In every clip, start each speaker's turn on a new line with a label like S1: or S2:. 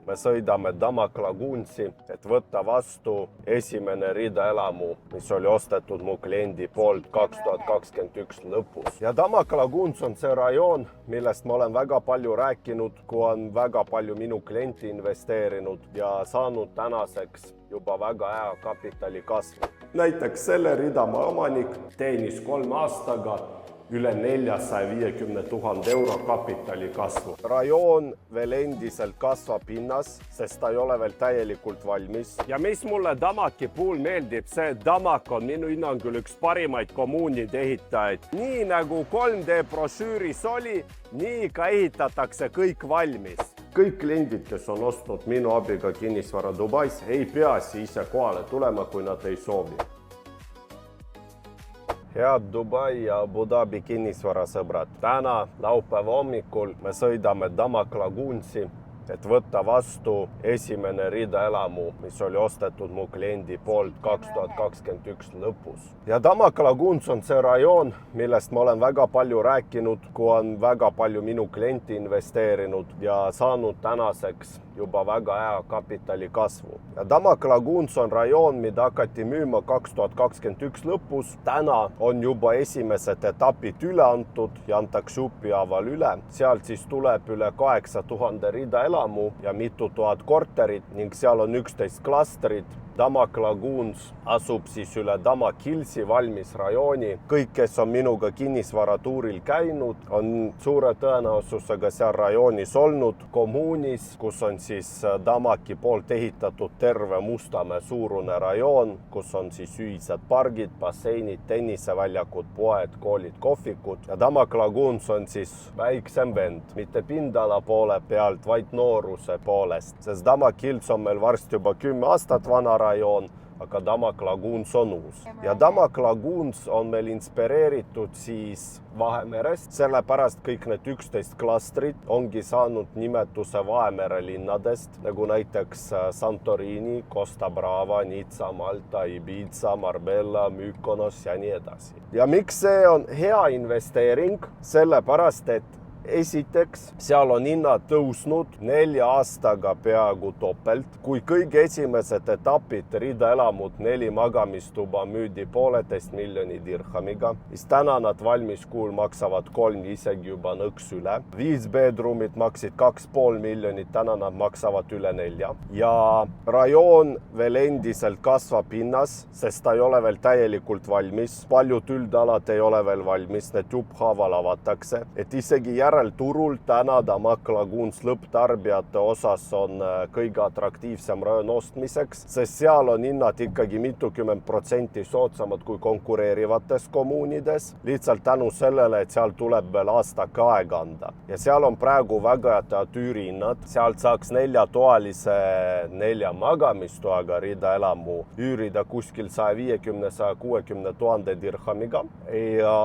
S1: me sõidame Damak Lagunsi, et võtta vastu esimene ridaelamu, mis oli ostetud mu kliendi poolt 2021 lõpus. Ja Damak Laguns on see rajoon, millest ma olen väga palju rääkinud, kui on väga palju minu klienti investeerinud ja saanud tänaseks juba väga hea kapitali kasvu. Näiteks selle ridamaa omanik teenis 3 aastaga üle 450 000 euro kapitali kasvu. Rajoon veel endiselt kasvab hinnas, sest ta ei ole veel täielikult valmis. Ja mis mulle Damaki puhul meeldib, see Damak on minu hinnangul üks parimaid kommuunide ehitajaid. Nii nagu 3D brošüüris oli, nii ka ehitatakse kõik valmis. Kõik kliendid, kes on ostnud minu abiga kinnisvara Dubais, ei pea ise kohale tulema, kui nad ei soovi. Head Dubai ja Abu Dhabi kinnisvarasõbrad. Täna laupäeva hommikul me sõidame Damak Lagunsi, et võtta vastu esimene ridaelamu, mis oli ostetud mu kliendi poolt 2021 lõpus. Ja Damak Laguns on see rajoon, millest ma olen väga palju rääkinud, kui on väga palju minu klienti investeerinud ja saanud tänaseks juba väga hea kapitali kasvu. Ja Damak Laguns on rajoon, mida hakati müüma 2021 lõpus. Täna on juba esimesed etapid üle antud ja antakse Upiaval üle. Sealt siis tuleb üle 8000 ridaelamu ja mitu tuhat korterit ning seal on 11 klastrit. Damak Laguns asub siis üle Damak Hillsi valmis rajooni. Kõik, kes on minuga kinnisvaratuuril käinud, on suure tõenäosusega seal rajoonis olnud kommuunis, kus on siis Damaki poolt ehitatud terve Mustamäe suurune rajoon, kus on siis ühised pargid, basseinid, tenniseväljakud, poed, koolid, kohvikud. Ja Damak Laguns on siis väiksem vend, mitte pindala poole pealt, vaid nooruse poolest. Sest Damak Hills on meil varsti juba 10 aastat vana rajoon, aga Damak Laguns on uus. Ja Damak Laguns on meil inspireeritud siis Vahemerest, sellepärast kõik need 11 klastrid ongi saanud nimetuse Vahemere linnadest, nagu näiteks Santorini, Costa Brava, Nizza, Malta, Ibiza, Marbella, Mykonos ja nii edasi. Ja miks see on hea investeering? Sellepärast, et esiteks, seal on hinnad tõusnud 4 aastaga peaaegu topelt. Kui kõige esimesed etapid ridaelamud 4 magamistuba müüdi 1,5 miljoni dirhamiga, siis täna nad valmis kuul maksavad 3, isegi juba nõks üle. 5 bedroomid maksid 2,5 miljonit, täna nad maksavad üle 4. Ja rajoon veel endiselt kasvab hinnas, sest ta ei ole veel täielikult valmis. Paljud üldalad ei ole veel valmis, need juphaaval avatakse, et isegi turul täna Damak Laguns lõpptarbijate osas on kõige atraktiivsem rajoon ostmiseks, sest seal on hinnad ikkagi mitukümmend protsenti soodsamad kui konkureerivates kommuunides, lihtsalt tänu sellele, et seal tuleb veel aastake aega anda. Ja seal on praegu väga head üürihinnad, sealt saaks 4-toalise 4 magamistoaga ridaelamu üürida kuskil 150-160 000 dirhamiga ja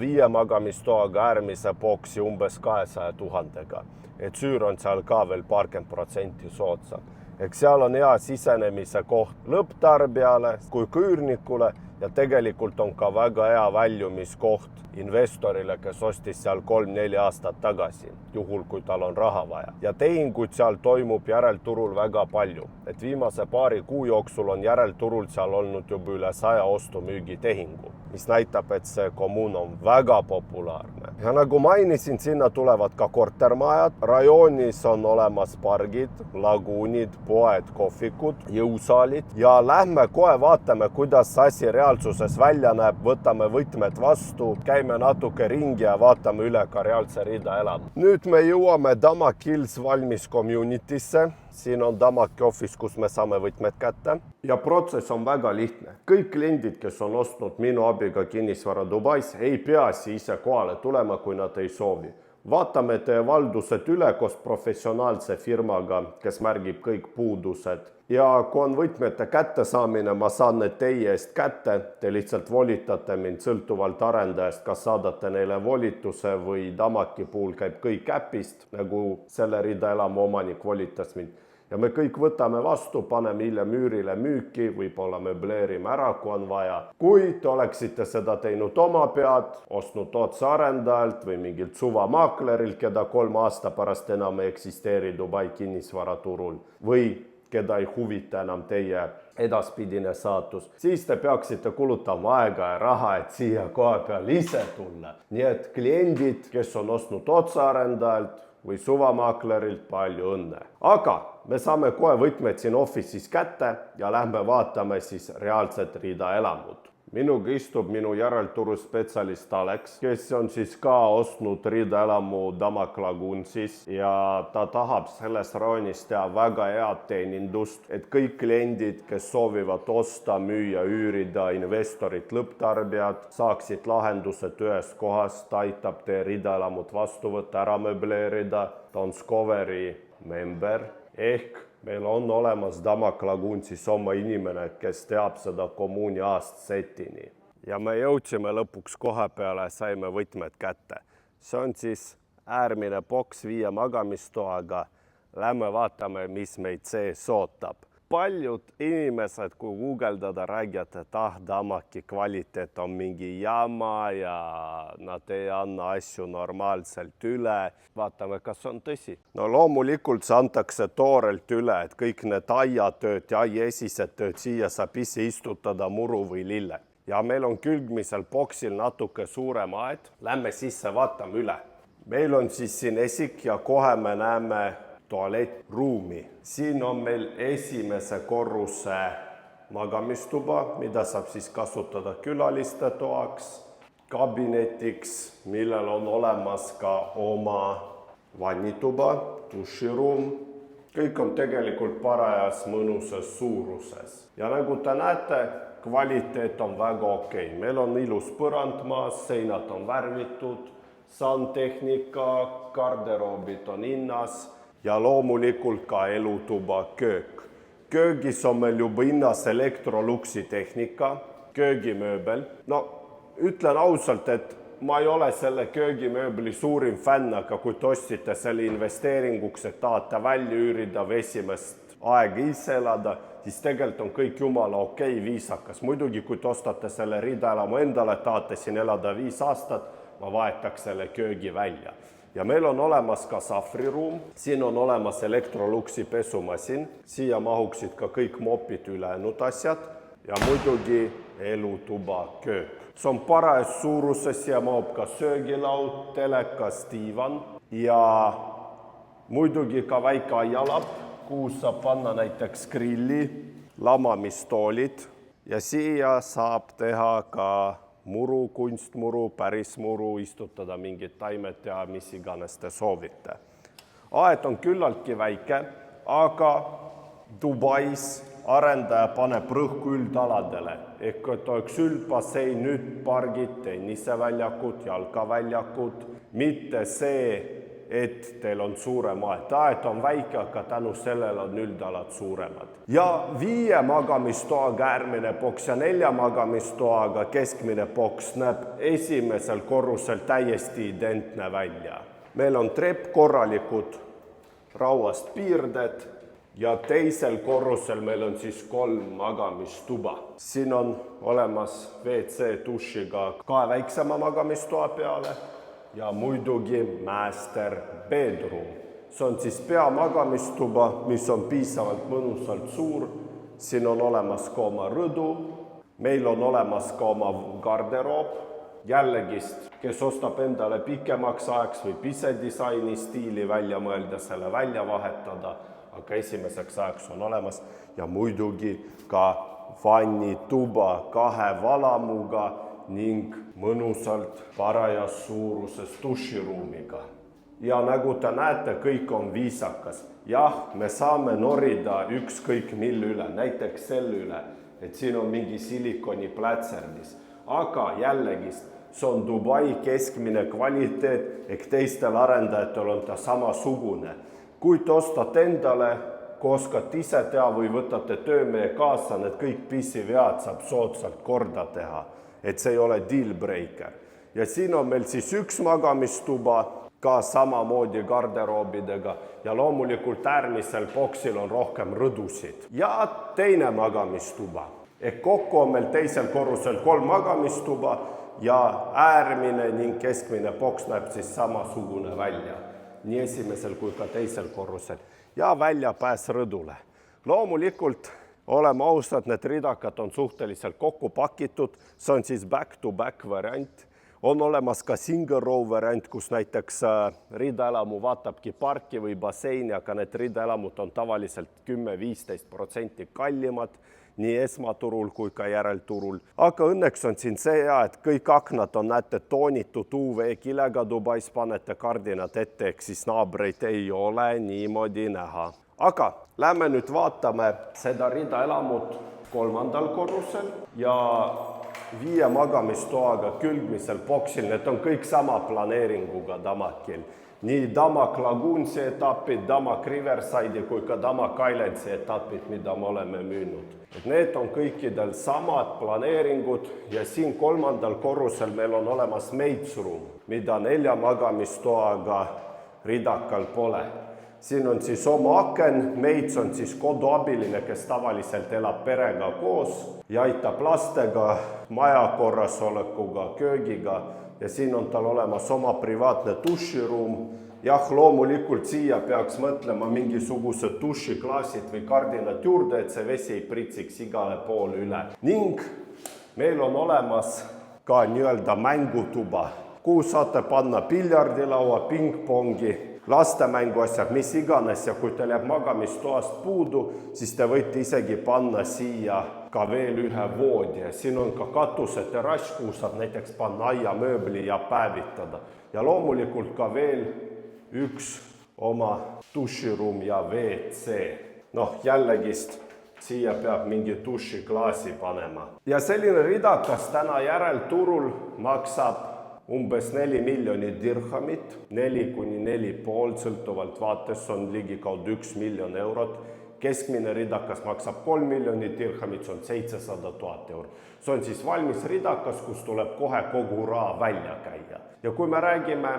S1: 5 magamistoaga äärmise boksi umbes 200 000-ga. Et süür on seal ka veel 20% soodsam. Eks seal on hea sisenemise koht lõpptarbijale kui küürnikule ja tegelikult on ka väga hea väljumiskoht investorile, kes ostis seal 3-4 aastat tagasi, juhul kui tal on raha vaja. Ja tehingud seal toimub järelturul väga palju. Et viimase paari kuu jooksul on järelturul seal olnud juba üle 100 ostu-müügi tehingu, mis näitab, et see kommuun on väga populaarne. Ja nagu mainisin, sinna tulevad ka kortermajad. Rajoonis on olemas pargid, laguunid, poed, kohvikud, jõusaalid ja lähme kohe vaatame, kuidas asi reaalsuses välja näeb, võtame võtmed vastu, käime natuke ringi ja vaatame üle ka reaalse ridaelamu. Nüüd me jõuame Damak Hills valmis community'sse. Siin on Damaki office, kus me saame võtmed kätte. Ja protsess on väga lihtne. Kõik kliendid, kes on ostnud minu abiga kinnisvara Dubais, ei pea ise kohale tulema, kui nad ei soovi. Vaatame teie valdused üle koos professionaalse firmaga, kes märgib kõik puudused. Ja kui on võtmete kättesaamine, ma saan need teie eest kätte. Te lihtsalt volitate mind sõltuvalt arendajast, kas saadate neile volituse või Damaki puhul käib kõik äpist, nagu selle ridaelamu omanik volitas mind. ja me kõik võtame vastu, paneme hiljem üürile müüki, võib-olla möbleerime ära, kui on vaja. Kui te oleksite seda teinud oma pead, ostnud otse arendajalt või mingilt suvamaaklerilt, keda 3 aasta pärast enam ei eksisteeri Dubai kinnisvaraturul või keda ei huvita enam teie edaspidine saatus, siis te peaksite kulutama aega ja raha, et siia koha peal ise tulla. Nii et kliendid, kes on ostnud otse arendajalt või suvamaaklerilt, palju õnne. Aga me saame kohe võtmed siin office'is kätte ja lähme vaatame siis reaalset Rida elamut. Minuga istub minu järelturuspetsialist Alex, kes on siis ka ostnud Rida elamu Damak Lagunsis ja ta tahab selles rajonis teha väga head teenindust, et kõik kliendid, kes soovivad osta, müüa, üürida, investorid, lõpptarbijad, saaksid lahendused ühes kohas. Ta aitab teie Rida elamut vastu võtta, ära möbleerida. Ta on Scoveri member ehk meil on olemas Damak Lagunsis oma inimene, kes teab seda kommuuni aastasetini. Ja me jõudsime lõpuks koha peale, saime võtmed kätte. See on siis äärmine boks 5 magamistoaga. Lähme vaatame, mis meid sees ootab. Paljud inimesed, kui guugeldada, räägivad, et Damaki kvaliteet on mingi jama ja nad ei anna asju normaalselt üle. Vaatame, kas on tõsi. No loomulikult see antakse toorelt üle, et kõik need aiatööd ja aiesised tööd siia saab ise istutada muru või lille. Ja meil on külgmisel boksil natuke suurem aed. Lähme sisse, vaatame üle. Meil on siis siin esik ja kohe me näeme tualettruumi. Siin on meil esimese korruse magamistuba, mida saab siis kasutada külaliste toaks, kabinetiks, millel on olemas ka oma vannituba, duširuum. Kõik on tegelikult parajas mõnusas suuruses. Ja nagu te näete, kvaliteet on väga okei. Meil on ilus põrand maas, seinad on värvitud, sandtehnika, garderoobid on hinnas ja loomulikult ka elutuba köök. Köögis on meil juba hinnas Electroluxi tehnika, köögimööbel. No ütlen ausalt, et ma ei ole selle köögimööbli suurim fänn, aga kui te ostsite selle investeeringuks, et tahate välja üürida või esimest aega ise elada, siis tegelikult on kõik jumala okei, viisakas. Muidugi, kui te ostate selle Rida elamu endale, tahate siin elada 5 aastat, ma vahetaks selle köögi välja. Ja meil on olemas ka sahvriruum, siin on olemas Electroluxi pesumasin, siia mahuksid ka kõik mopid ülejäänud asjad ja muidugi elutuba köök. See on parajas suuruses, siia mahub ka söögilaud, telekas, diivan ja muidugi ka väike aialapp, kuhu saab panna näiteks grilli, lamamistoolid ja siia saab teha ka muru, kunstmuru, päris muru, istutada mingid taimed ja mis iganes te soovite. Aed on küllaltki väike, aga Dubais arendaja paneb rõhku üldaladele. Ehk et oleks üldbassein, pargid, tenniseväljakud, jalkaväljakud, mitte see, et teil on suurem aed. Aed on väike, aga tänu sellele on üldalad suuremad. Ja 5 magamistoaga äärmine boks ja 4 magamistoaga keskmine boks näeb esimesel korrusel täiesti identne välja. Meil on trepp, korralikud rauast piirded ja teisel korrusel meil on siis 3 magamistuba. Siin on olemas WC dušiga 2 väiksema magamistoa peale ja muidugi master bedroom. See on siis peamagamistuba, mis on piisavalt mõnusalt suur. Siin on olemas ka oma rõdu. Meil on olemas ka oma garderoob. Jällegist, kes ostab endale pikemaks ajaks või pisedisaini stiili välja mõelda, selle välja vahetada, aga esimeseks ajaks on olemas ja muidugi ka vannituba 2 valamuga ning mõnusalt parajas suuruses duširuumiga. Ja nagu te näete, kõik on viisakas. Jah, me saame norida ükskõik mille üle, näiteks selle üle, et siin on mingi silikoni plätserdis. Aga jällegist, see on Dubai keskmine kvaliteet, ehk teistel arendajatel on ta samasugune. Kui te ostate endale, kui oskate ise teha või võtate töömehe kaasa, need kõik pisivead saab soodsalt korda teha. Et see ei ole deal breaker. Ja siin on meil siis 1 magamistuba ka samamoodi garderoobidega ja loomulikult äärmisel boksil on rohkem rõdusid. Ja teine magamistuba. Ehk kokku on meil teisel korrusel 3 magamistuba ja äärmine ning keskmine boks näeb siis samasugune välja. Nii esimesel kui ka teisel korrusel. Ja väljapääs rõdule. Loomulikult oleme ausad, need ridakad on suhteliselt kokku pakitud. See on siis back-to-back variant. On olemas ka single row variant, kus näiteks ridaelamu vaatabki parki või basseini, aga need ridaelamud on tavaliselt 10-15% kallimad nii esmaturul kui ka järelturul. Aga õnneks on siin see, et kõik aknad on näete toonitud UV-kilega. Dubais panete kardinad ette, ehk siis naabreid ei ole niimoodi näha. Aga lähme nüüd vaatame seda ridaelamut 3. korrusel ja 5 magamistoaga külgmisel boksil. Need on kõik sama planeeringuga Damakil. Nii Damak Lagoonsi etapid, Damak Riverside'i kui ka Damak Islandsi etapid, mida me oleme müünud. Need on kõikidel samad planeeringud ja siin 3. korrusel meil on olemas maid's-room, mida 4 magamistoaga ridakal pole. Siin on siis oma aken, maids on siis koduabiline, kes tavaliselt elab perega koos ja aitab lastega, maja korrasolekuga, köögiga ja siin on tal olemas oma privaatne duširuum. Jah, loomulikult siia peaks mõtlema mingisugused dušiklaasid või kardinad juurde, et see vesi ei pritsiks igale poole üle. Ning meil on olemas ka nii-öelda mängutuba, kuhu saate panna piljardilaua, pingpongi, lastemängu asjad, mis iganes ja kui teil jääb magamistoast puudu, siis te võite isegi panna siia ka veel ühe voodi. Siin on ka katuse terrass, kuhu saab näiteks panna aiamööbli ja päevitada. Ja loomulikult ka veel üks oma duširuum ja WC. Noh, jällegist siia peab mingi dušiklaasi panema. Ja selline ridakas täna järelturul maksab umbes 4 miljonit dirhamit, 4-4,5, sõltuvalt vaates on ligikaudu 1 miljon eurot. Keskmine ridakas maksab 3 miljonit dirhamit, see on 700 000 eurot. See on siis valmis ridakas, kus tuleb kohe kogu raha välja käia. Ja kui me räägime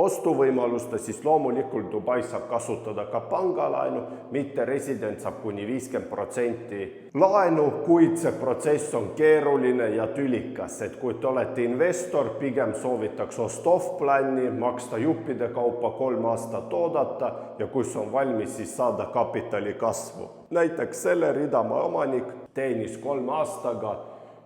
S1: ostuvõimaluste, siis loomulikult Dubais saab kasutada ka pangalaenu, mitte resident saab kuni 50% laenu, kuid see protsess on keeruline ja tülikas, et kui te olete investor, pigem soovitaks ost-off-planni, maksta juppide kaupa 3 aastat oodata ja kui see on valmis, siis saada kapitali kasvu. Näiteks selle ridamaa omanik teenis 3 aastaga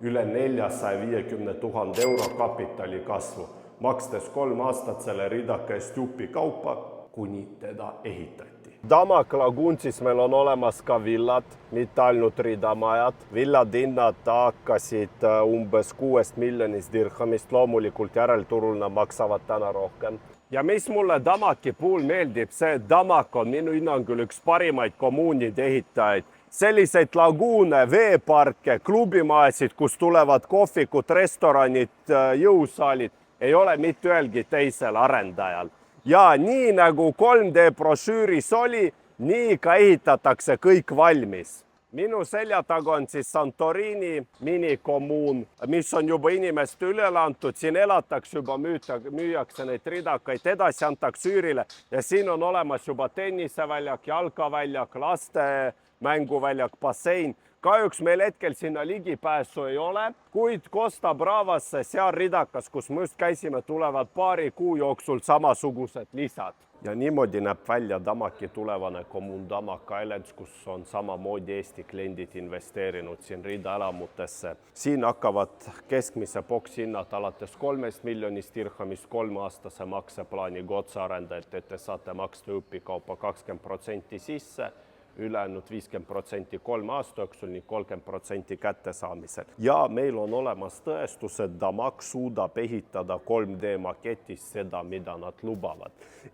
S1: üle 450 000 euro kapitali kasvu, makstes 3 aastat selle ridaka eest jupi kaupa, kuni teda ehitati. Damak Lagoonsis meil on olemas ka villad, mitte ainult ridamajad. Villad hinnad hakkasid umbes 6 miljonist dirhamist, loomulikult järelturul nad maksavad täna rohkem. Ja mis mulle Damaki puhul meeldib, see Damak on minu hinnangul üks parimaid kommuunide ehitajaid. Selliseid laguune, veeparke, klubimajasid, kus tulevad kohvikud, restoranid, jõusaalid, ei ole mitte ühelgi teisel arendajal. Ja nii nagu 3D brošüüris oli, nii ka ehitatakse kõik valmis. Minu selja taga on siis Santorini minikommuun, mis on juba inimeste üle antud. Siin elatakse juba, müüakse neid ridakaid, edasi antakse üürile ja siin on olemas juba tenniseväljak, jalkaväljak, laste mänguväljak, bassein. Kahjuks meil hetkel sinna ligipääsu ei ole, kuid Costa Bravasse, seal ridakas, kus me just käisime, tulevad paari kuu jooksul samasugused lisad. Ja niimoodi näeb välja Damaki tulevane kommuun Damak Islands, kus on samamoodi Eesti kliendid investeerinud siin ridaelamutesse. Siin hakkavad keskmise boksi hinnad alates 3 miljonist dirhamist 3-aastase makseplaaniga otsearendajat, et te saate maksta õpikaupa 20% sisse, ülejäänud 50% 3 aasta jooksul ning 30% kättesaamisel. Ja meil on olemas tõestus, et Damak suudab ehitada 3D maketis seda, mida nad lubavad.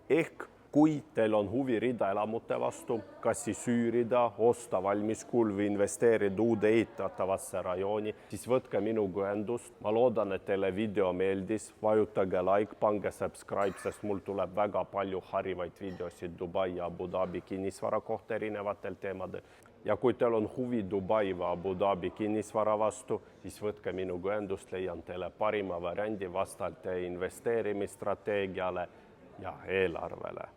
S1: Ehk kui teil on huvi ridaelamute vastu, kas siis üürida, osta valmiskul või investeerida uude ehitatavasse rajooni, siis võtke minuga ühendust. Ma loodan, et teile video meeldis. Vajutage like, pange subscribe, sest mul tuleb väga palju harivaid videosid Dubai ja Abu Dhabi kinnisvara kohta erinevatel teemadel. Ja kui teil on huvi Dubai või Abu Dhabi kinnisvara vastu, siis võtke minuga ühendust, leian teile parima variandi vastavalt investeerimisstrateegiale, ja eelarvele.